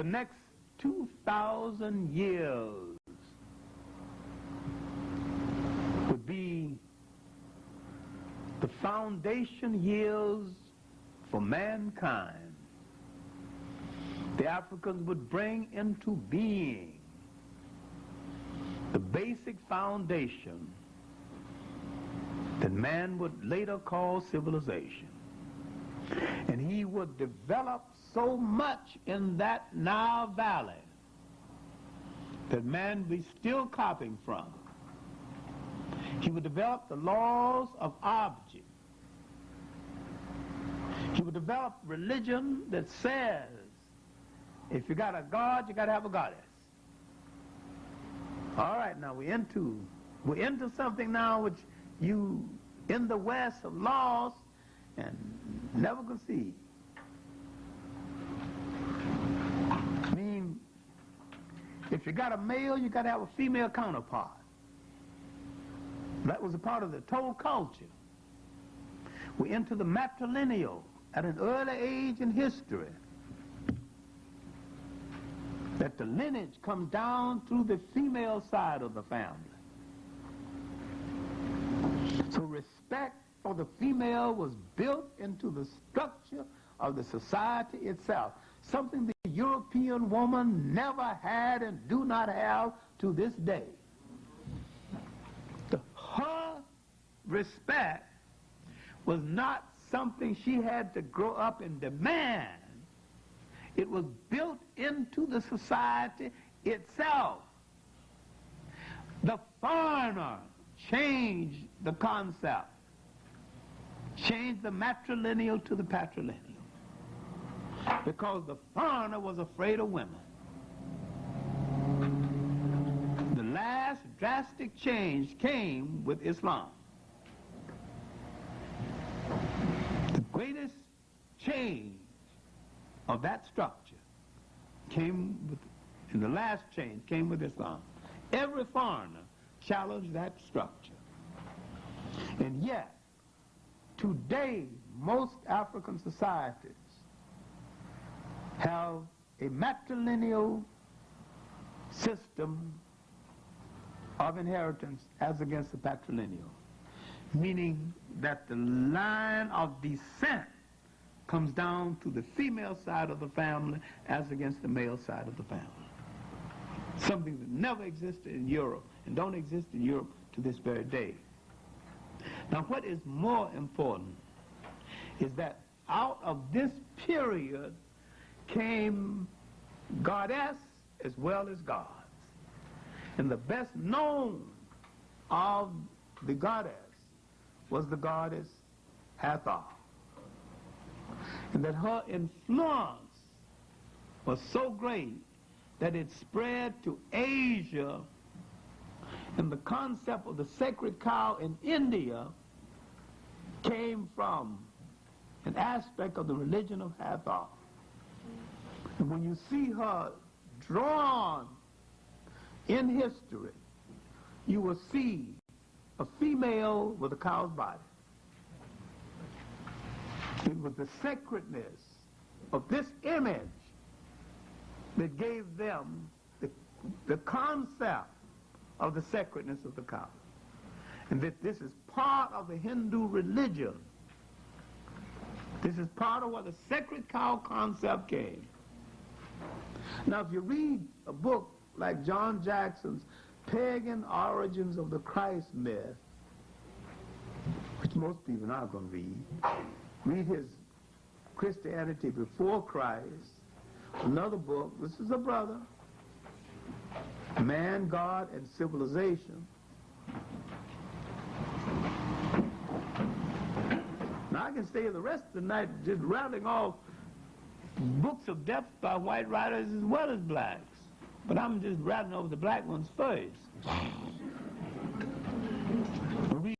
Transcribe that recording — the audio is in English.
The next 2,000 years would be the foundation years for mankind. The Africans would bring into being the basic foundation that man would later call civilization. And he would develop so much in that Nile Valley that man be still copying from. He would develop the laws of object. He would develop religion that says, if you got a god, you got to have a goddess. All right, now we're into something now which you in the West have lost and never could see. I mean, if you got a male, you got to have a female counterpart. That was a part of the total culture. We're into the matrilineal at an early age in history. That the lineage comes down through the female side of the family. So respect for the female was built into the structure of the society itself. Something the European woman never had and do not have to this day. Her respect was not something she had to grow up and demand. It was built into the society itself. The foreigner changed the concept, changed the matrilineal to the patrilineal, because the foreigner was afraid of women. The last drastic change came with Islam. The greatest change of that structure came with, and the last change came with Islam. Every foreigner challenged that structure. And yet, today, most African societies have a matrilineal system of inheritance as against the patrilineal, meaning that the line of descent comes down to the female side of the family as against the male side of the family. Something that never existed in Europe and don't exist in Europe to this very day. Now, what is more important is that out of this period came goddess as well as gods. And the best known of the goddess was the goddess Hathor. And that her influence was so great that it spread to Asia, and the concept of the sacred cow in India came from an aspect of the religion of Hathor. And when you see her drawn in history, you will see a female with a cow's body. It was the sacredness of this image that gave them the concept of the sacredness of the cow. And that this is part of the Hindu religion. This is part of where the sacred cow concept came. Now, if you read a book like John Jackson's Pagan Origins of the Christ Myth, which most people are not going to read his Christianity Before Christ, another book, this is a brother, Man, God, and Civilization. Now, I can stay the rest of the night just rattling off books of depth by white writers as well as blacks. But I'm just rattling over the black ones first.